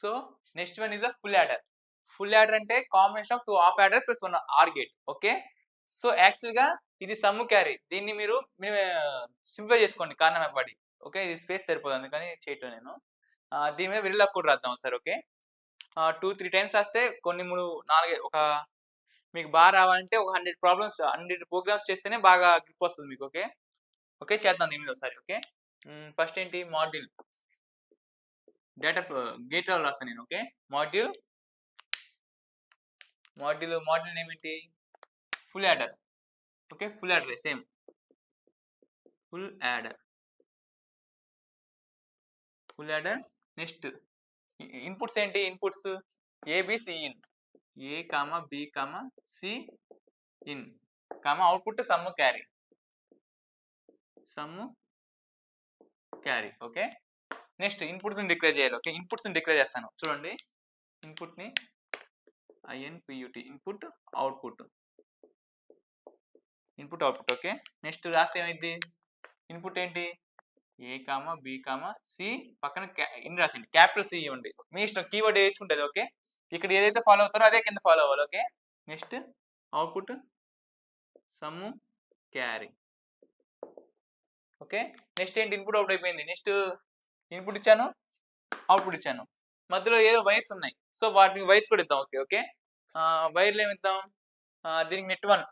So next one is the full adder. Full adder అంటే combination of 2 half adders plus 1 or gate. Okay. So యాక్చువల్‌గా ఇది some carry. దీన్ని మీరు simplify చేసుకోండి corner పడి. Okay. ఇది స్పేస్ సరిపోదు అందుకని చేయట్లేదు నేను. దీని మీద వెరిలాగ్ కోడ్ రాద్దాం ఒకసారి. ఓకే. 2, 3 టైమ్స్ రాస్తే కొన్ని 3, 4 ఒక మీకు బాగా రావాలంటే ఒక 100 ప్రాబ్లమ్స్ 100 ప్రోగ్రామ్స్ చేస్తేనే బాగా గ్రిప్ వస్తది మీకు. ఓకే. ఓకే. చేద్దాం దీని మీద ఒకసారి. ఓకే. ఫస్ట్ ఏంటి మాడ్యూల్ డేటా గేట్ లెవెల్ రాస్తాను నేను. ఓకే. మాడ్యూల్ నేమ్ ఏంటి? Full adder. Okay. Full adder same. Full adder. Next inputs ఏంటి? Inputs a b c in. A comma b comma c in comma output sum carry. Okay. Next inputs ని declare చేయాలి. Okay. Inputs ని declare చేస్తాను చూడండి. Input ని input output. Okay. Next రాస్తే ఏమైంది? Input ఏంటి? ఏ కామా బి కామా సి పక్కన ఇన్ రాసండి. క్యాపిటల్ సి ఇవ్వండి. మీ ఇష్టం కీవర్డ్ వేయించుకుంటుంది. ఓకే. ఇక్కడ ఏదైతే ఫాలో అవుతారో అదే కింద ఫాలో అవ్వాలి. Okay. Next output sum carry. Okay. Next ఏంటి? ఇన్పుట్ అవుట్ అయిపోయింది. నెక్స్ట్ ఇన్పుట్ ఇచ్చాను, అవుట్పుట్ ఇచ్చాను. మధ్యలో ఏదో వైర్స్ ఉన్నాయి. సో వాటిని వైర్స్ కూడా ఇద్దాం. ఓకే. ఓకే. వైర్లు ఏమి ఇద్దాం? దీనికి నెట్ 1,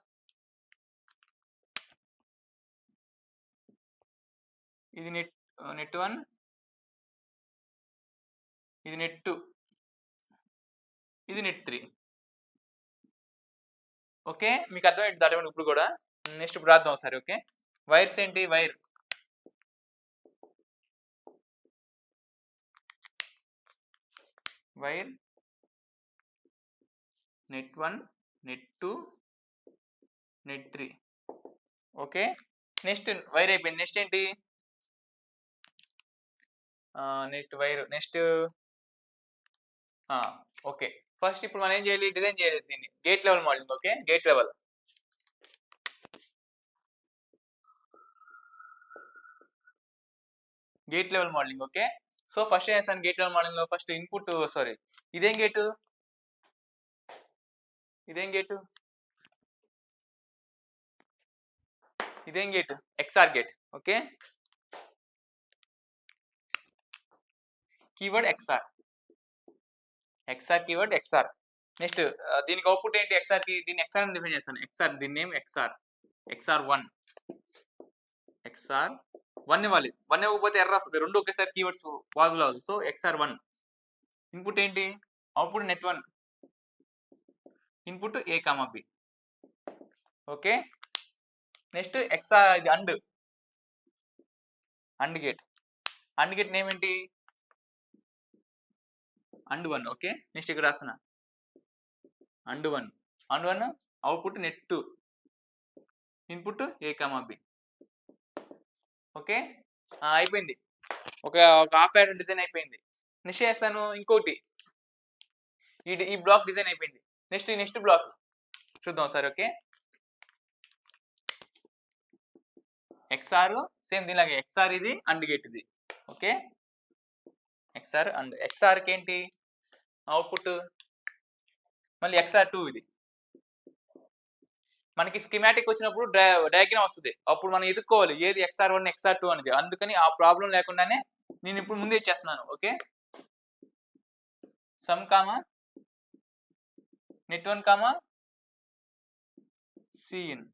ఇది నెట్ 1, ఇది నెట్ 2, ఇది నెట్ 3. ఓకే. మీకు అర్థమైంది దాటమని ఇప్పుడు కూడా. నెక్స్ట్ ఇప్పుడు రాద్దాం ఒకసారి. ఓకే. వైర్స్ ఏంటి? Wire net 1, net 2, net 3. Okay. Next wire అయిపోయింది. నెక్స్ట్ ఏంటి? Next wire. Next okay. First ఇప్పుడు మనం ఏం చేయాలి? డిజైన్ చేయాలి దీన్ని. Gate level modelling. Okay. Gate level modelling. Okay. So first ఏం చేస్తాను గేట్ లెవెల్ మోడలింగ్ లో? ఫస్ట్ ఇన్పుట్ ఇదేం gate? XR gate. Okay. Keyword XR keyword XR. Next దీనికి అవుట్పుట్ ఏంటి? ఎక్స్ఆర్ కి దీన్ని ఎక్స్ఆర్ అని డిఫైన్ చేస్తాను. ఎక్స్ఆర్ దీని నేమ్ ఎక్స్ఆర్ 1 ఇవ్వాలి. 1 ఇవ్వకపోతే ఎర్రర్ వస్తుంది. రెండు ఒకేసారి కీవర్డ్స్ పాజిబుల్ అవ్వదు. So XOR 1. ఇన్పుట్ ఏంటి? Output net 1, input A comma B. Okay. Next XOR ఇది అండ్ గేట్. నేమ్ ఏంటి? అండ్ 1. ఓకే. నెక్స్ట్ ఇక్కడ రాస్తున్నా and 1 output net 2, input A comma B. Okay. అయిపోయింది. ఒక హాఫ్ యాడర్ డిజైన్ అయిపోయింది. Next చేస్తాను ఇంకోటి. ఈ బ్లాక్ డిజైన్ అయిపోయింది. నెక్స్ట్ బ్లాక్ చూద్దాం ఒకసారి. ఓకే. ఎక్స్ఆర్ సేమ్ దీనిలాగే ఎక్స్ఆర్ ఇది అండ్ గేట్ ఇది. ఓకే. ఎక్స్ఆర్ కి ఏంటి అవుట్పుట్? మళ్ళీ ఎక్స్ఆర్ 2 ఇది. మనకి స్కీమాటిక్ వచ్చినప్పుడు డయాగ్రామ్ వస్తుంది. అప్పుడు మనం ఎదుక్కోవాలి ఏది ఎక్స్ఆర్ 1 ఎక్స్ఆర్ 2 అనేది. అందుకని ఆ ప్రాబ్లం లేకుండానే నేను ఇప్పుడు ముందే ఇచ్చేస్తున్నాను. Okay. Sum comma net 1 comma C in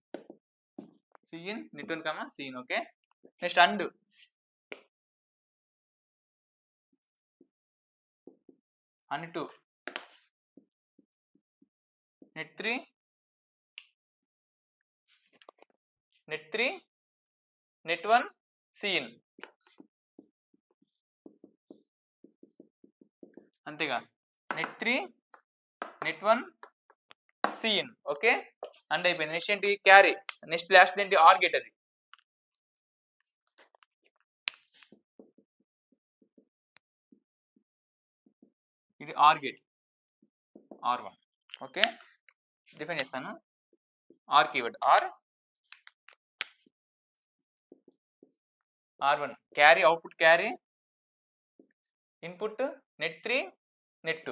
net 1 comma C in. Okay. Next and and 2 net 3 net 1 C in. అంతేగా. Net 3 net 1 C in. Okay. And అయిపోయింది. నెక్స్ట్ ఏంటి? క్యారీ. నెక్స్ట్ లాస్ట్ ఏంటి? OR gate. అది ఇది OR gate R1. Okay. Define చేస్తాను. OR keyword R1 carry output carry input net 3 net.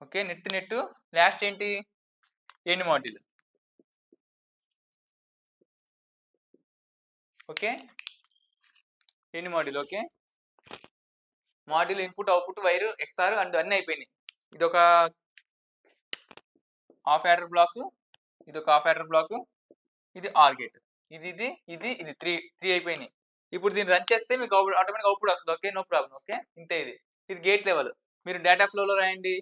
Okay, net last ఏంటి, end module. Okay, end module. Okay, module input output wire XOR and అన్నీ అయిపోయినాయి. ఇది ఒక half adder block, ఇది ఒక half adder block, ఇది OR gate, ఇది three అయిపోయినాయి. ఇప్పుడు దీన్ని రన్ చేస్తే మీకు ఆటోమేటిక్ అవుట్పుట్ వస్తుంది. Okay, no problem. ఓకే, ఇంతే. ఇది గేట్ లెవెల్. మీరు డేటా ఫ్లోలో రాయండి,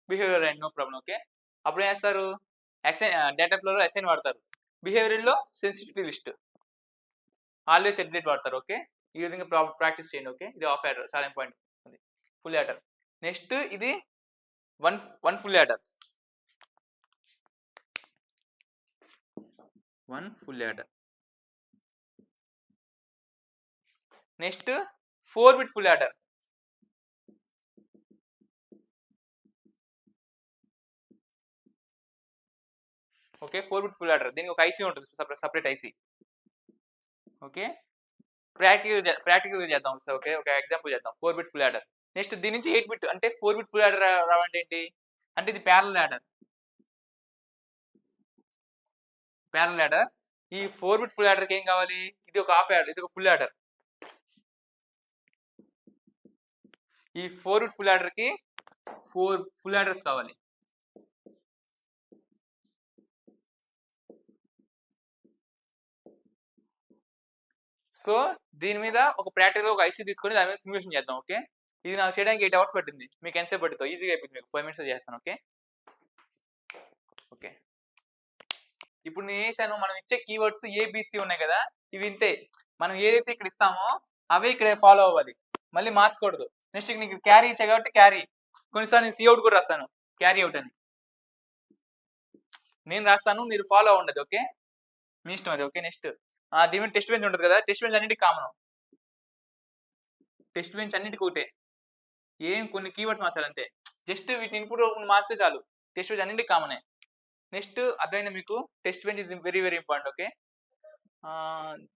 బిహేవియర్ రాయండి, నో ప్రాబ్లం. ఓకే, అప్పుడు ఏం చేస్తారు, డేటా ఫ్లోలో అసైన్ వాడతారు, బిహేవియర్లో సెన్సిటివిటీ లిస్ట్, ఆల్వేస్ ఎగ్జిట్ వాడతారు. ఓకే, ఈ విధంగా ప్రాక్టీస్ చేయండి. ఓకే, ఇది హాఫ్ యాడర్, చాలా ఇంపార్టెంట్. Full adder. నెక్స్ట్ ఇది one full adder, full adder. Next 4-bit full adder. Okay, 4-bit full adder. దీనికి ఒక ఐసీ ఉంటుంది, సపరేట్ ఐసీ. ఓకే, ప్రాక్టికల్ చేద్దాం. ఓకే, ఒక ఎగ్జాంపుల్ చేద్దాం. 4-bit full adder. నెక్స్ట్ దీని నుంచి 8-bit, అంటే 4-bit ఫుల్ యాడర్ రావంటే ఏంటి అంటే ఇది ప్యారలల్ యాడర్. ఈ 4-bit ఫుల్ యాడర్కి ఏం కావాలి, ఇది ఒక హాఫ్ యాడర్, ఇది ఒక ఫుల్ యాడర్. ఈ 4-bit ఫుల్ యాడర్కి 4 ఫుల్ యాడర్స్ కావాలి. సో దీని మీద ఒక ప్రాక్టికల్ ఒక ఐసీ తీసుకొని దాని మీద సిమ్యులేషన్ చేద్దాం. ఓకే, ఇది నాకు చేయడానికి 8 hours పట్టింది, మీకు ఎంతసేపు పడుతుందో ఈజీగా అయిపోయింది, మీకు 5 minutes చేస్తాను. Okay, okay. ఇప్పుడు నేను చేశాను, మనం ఇచ్చే కీవర్డ్స్ ఏబిసి ఉన్నాయి కదా, ఇవి ఇంతే. మనం ఏదైతే ఇక్కడ ఇస్తామో అవే ఇక్కడ ఫాలో అవ్వాలి, మళ్ళీ మార్చకూడదు. నెక్స్ట్ నీకు క్యారీ ఇచ్చా కాబట్టి క్యారీ, కొన్నిసార్లు నేను సిఅవుట్ కూడా రాస్తాను, క్యారీ అవుట్ అని నేను రాస్తాను, మీరు ఫాలో అవ్వండి. ఓకే, మీ ఇష్టం అది. ఓకే, నెక్స్ట్ దీని మీద టెస్ట్ బెంచ్ ఉంటుంది కదా, టెస్ట్ బెంచ్ అన్నిటికీ కామన్, టెస్ట్ బెంచ్ అన్నిటికీ ఒకటే, ఏం కొన్ని కీవర్డ్స్ మార్చాలి అంతే, జస్ట్ వీటిని ఇన్పుట్ మార్చితే చాలు. టెస్ట్ బెంచ్ అన్నింటికి కామనే. నెక్స్ట్ అర్థమైందా మీకు, test bench is very very important. Okay,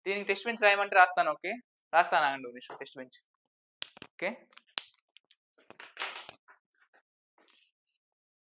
దీనికి టెస్ట్ బెంచ్ రాయమంటే రాస్తాను. ఓకే, రాస్తాను, నెక్స్ట్ టెస్ట్ బెంచ్. ఓకే.